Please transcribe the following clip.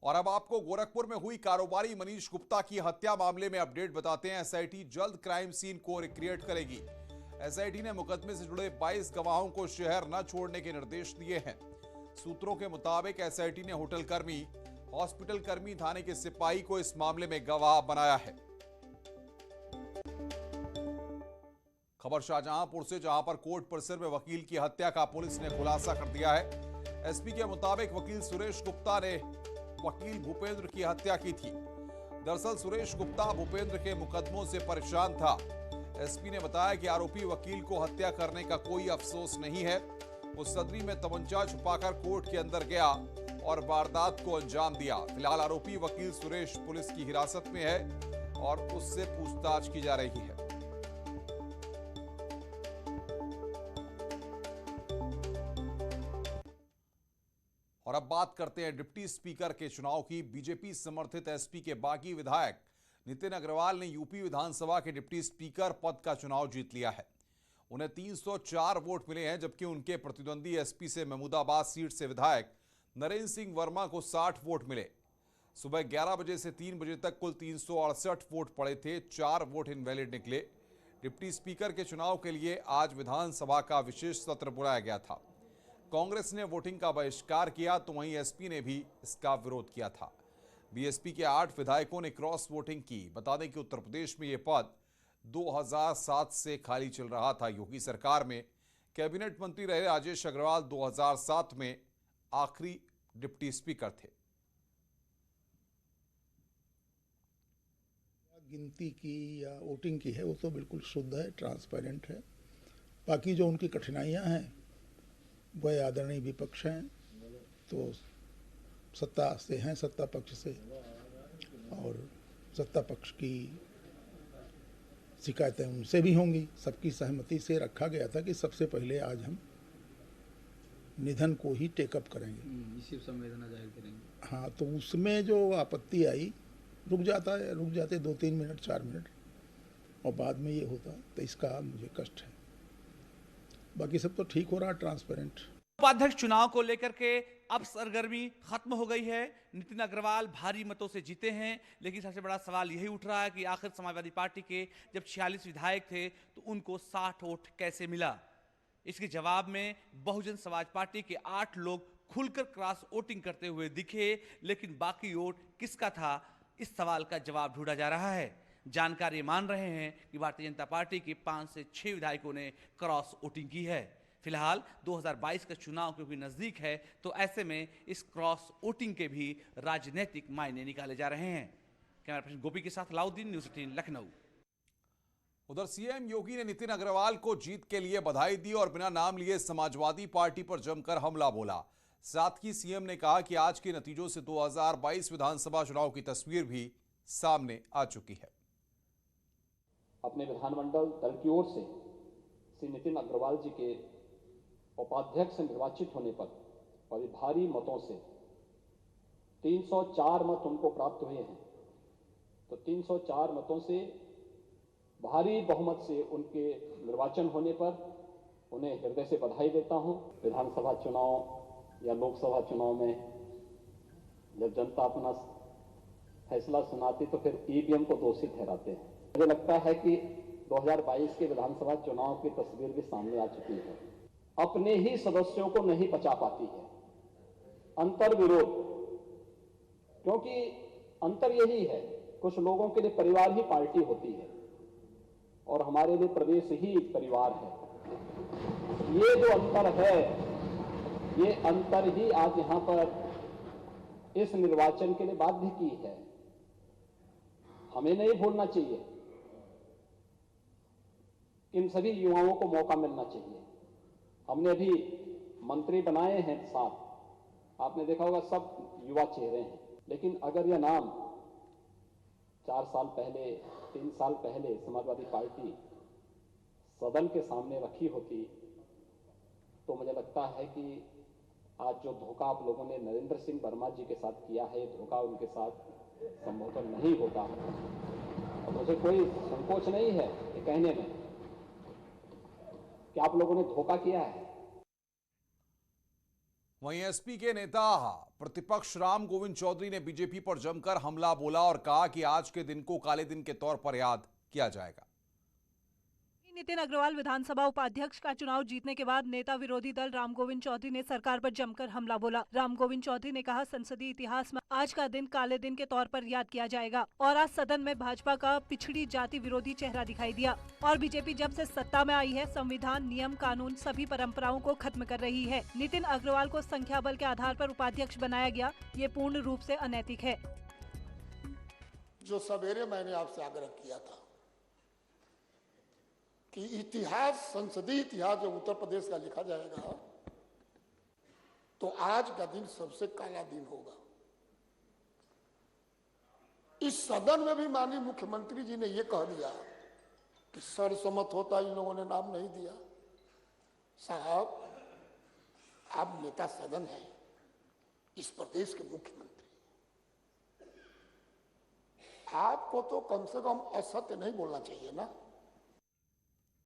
और अब आपको गोरखपुर में हुई कारोबारी मनीष गुप्ता की हत्या मामले में अपडेट बताते हैं। एसआईटी जल्द क्राइम सीन को रिक्रिएट करेगी। एसआईटी ने मुकदमे से जुड़े 22 गवाहों को शहर न छोड़ने के निर्देश दिए हैं। सूत्रों के मुताबिक एसआईटी ने होटल कर्मी, हॉस्पिटल कर्मी, थाने के सिपाही को इस मामले में गवाह बनाया है। खबर शाहजहांपुर से, जहां पर कोर्ट परिसर में वकील की हत्या का पुलिस ने खुलासा कर दिया है। एसपी के मुताबिक वकील सुरेश गुप्ता ने वकील भूपेंद्र की हत्या की थी। दरअसल सुरेश गुप्ता भूपेंद्र के मुकदमों से परेशान था। एसपी ने बताया कि आरोपी वकील को हत्या करने का कोई अफसोस नहीं है। वो सदरी में तमंचा छुपाकर कोर्ट के अंदर गया और वारदात को अंजाम दिया। फिलहाल आरोपी वकील सुरेश पुलिस की हिरासत में है और उससे पूछताछ की जा रही है। और अब बात करते हैं डिप्टी स्पीकर के चुनाव की। बीजेपी समर्थित एसपी के बागी विधायक नितिन अग्रवाल ने यूपी विधानसभा के डिप्टी स्पीकर पद का चुनाव जीत लिया है। उन्हें 304 वोट मिले हैं, जबकि उनके प्रतिद्वंदी एसपी से महमूदाबाद सीट से विधायक नरेंद्र सिंह वर्मा को 60 वोट मिले। सुबह 11 बजे से 3 बजे तक कुल 368 वोट पड़े थे। 4 वोट इनवैलिड निकले। डिप्टी स्पीकर के चुनाव के लिए आज विधानसभा का विशेष सत्र बुलाया गया था। कांग्रेस ने वोटिंग का बहिष्कार किया, तो वहीं एसपी ने भी इसका विरोध किया था। बीएसपी के 8 विधायकों ने क्रॉस वोटिंग की। बता दें कि उत्तर प्रदेश में यह पद 2007 से खाली चल रहा था। योगी सरकार में कैबिनेट मंत्री रहे राजेश अग्रवाल 2007 में आखिरी डिप्टी स्पीकर थे। गिनती की या वोटिंग की है वो तो बिल्कुल शुद्ध है, ट्रांसपेरेंट है। बाकी जो उनकी कठिनाइयां हैं वह आदरणीय विपक्ष हैं, तो सत्ता से हैं, सत्ता पक्ष से, और सत्ता पक्ष की शिकायतें उनसे भी होंगी। सबकी सहमति से रखा गया था कि सबसे पहले आज हम निधन को ही टेकअप करेंगे, इसी संवेदना जाहिर करेंगे। हाँ, तो उसमें जो आपत्ति आई, रुक जाते 2-3 मिनट 4 मिनट, और बाद में ये होता, तो इसका मुझे कष्ट है। बाकी सब तो ठीक हो रहा, ट्रांसपेरेंट। उपाध्यक्ष चुनाव को लेकर के अब सरगर्मी खत्म हो गई है। नितिन अग्रवाल भारी मतों से जीते हैं, लेकिन सबसे बड़ा सवाल यही उठ रहा है कि आखिर समाजवादी पार्टी के जब 46 विधायक थे तो उनको 60 वोट कैसे मिला। इसके जवाब में बहुजन समाज पार्टी के 8 लोग खुलकर क्रॉस वोटिंग करते हुए दिखे, लेकिन बाकी वोट किसका था, इस सवाल का जवाब ढूंढा जा रहा है। जानकार ये मान रहे हैं कि भारतीय जनता पार्टी के 5 से 6 विधायकों ने क्रॉस वोटिंग की है। फिलहाल 2022 का चुनाव क्योंकि नजदीक है, तो ऐसे में इस क्रॉस वोटिंग के भी राजनीतिक मायने निकाले जा रहे हैं। कैमरा पर्सन गोपी के साथ लाउद्दीन, न्यूज़ 18 लखनऊ। उधर सीएम योगी ने नितिन अग्रवाल को जीत के लिए बधाई दी और बिना नाम लिए समाजवादी पार्टी पर जमकर हमला बोला। साथ ही सीएम ने कहा कि आज के नतीजों से 2022 विधानसभा चुनाव की तस्वीर भी सामने आ चुकी है। अपने विधानमंडल दल की ओर से श्री नितिन अग्रवाल जी के उपाध्यक्ष निर्वाचित होने पर बड़े भारी मतों से 304 मत उनको प्राप्त हुए हैं। तो 304 मतों से भारी बहुमत से उनके निर्वाचन होने पर उन्हें हृदय से बधाई देता हूं। विधानसभा चुनाव या लोकसभा चुनाव में जब जनता अपना फैसला सुनाती तो फिर ईवीएम को दोषी ठहराते हैं। मुझे लगता है कि 2022 के विधानसभा चुनाव की तस्वीर भी सामने आ चुकी है। अपने ही सदस्यों को नहीं बचा पाती है, अंतर विरोध, क्योंकि अंतर यही है, कुछ लोगों के लिए परिवार ही पार्टी होती है और हमारे लिए प्रदेश ही परिवार है। ये जो अंतर है, ये अंतर ही आज यहां पर इस निर्वाचन के लिए बाध्य की है। हमें नहीं भूलना चाहिए, इन सभी युवाओं को मौका मिलना चाहिए। हमने अभी मंत्री बनाए हैं 7, आपने देखा होगा सब युवा चेहरे हैं, लेकिन अगर यह नाम 4 साल पहले, 3 साल पहले समाजवादी पार्टी सदन के सामने रखी होती तो मुझे लगता है कि आज जो धोखा आप लोगों ने नरेंद्र सिंह वर्मा जी के साथ किया है, धोखा उनके साथ संभवतः नहीं होता। और मुझे कोई संकोच नहीं है ये कहने में कि आप लोगों ने धोखा किया है। वहीं एसपी के नेता प्रतिपक्ष राम गोविंद चौधरी ने बीजेपी पर जमकर हमला बोला और कहा कि आज के दिन को काले दिन के तौर पर याद किया जाएगा। नितिन अग्रवाल विधानसभा उपाध्यक्ष का चुनाव जीतने के बाद नेता विरोधी दल राम गोविंद चौधरी ने सरकार पर जमकर हमला बोला। राम गोविंद चौधरी ने कहा, संसदीय इतिहास में आज का दिन काले दिन के तौर पर याद किया जाएगा और आज सदन में भाजपा का पिछड़ी जाति विरोधी चेहरा दिखाई दिया और बीजेपी जब से सत्ता में आई है संविधान, नियम, कानून सभी परंपराओं को खत्म कर रही है। नितिन अग्रवाल को संख्या बल के आधार पर उपाध्यक्ष बनाया गया, ये पूर्ण रूप से अनैतिक है। जो सवेरे मैंने आपसे आग्रह किया था कि इतिहास, संसदीय इतिहास जब उत्तर प्रदेश का लिखा जाएगा तो आज का दिन सबसे काला दिन होगा। इस सदन में भी माननीय मुख्यमंत्री जी ने यह कह दिया कि सर्वसम्मत होता, इन लोगों ने नाम नहीं दिया। साहब, आप नेता सदन हैं, इस प्रदेश के मुख्यमंत्री, आपको तो कम से कम असत्य नहीं बोलना चाहिए ना।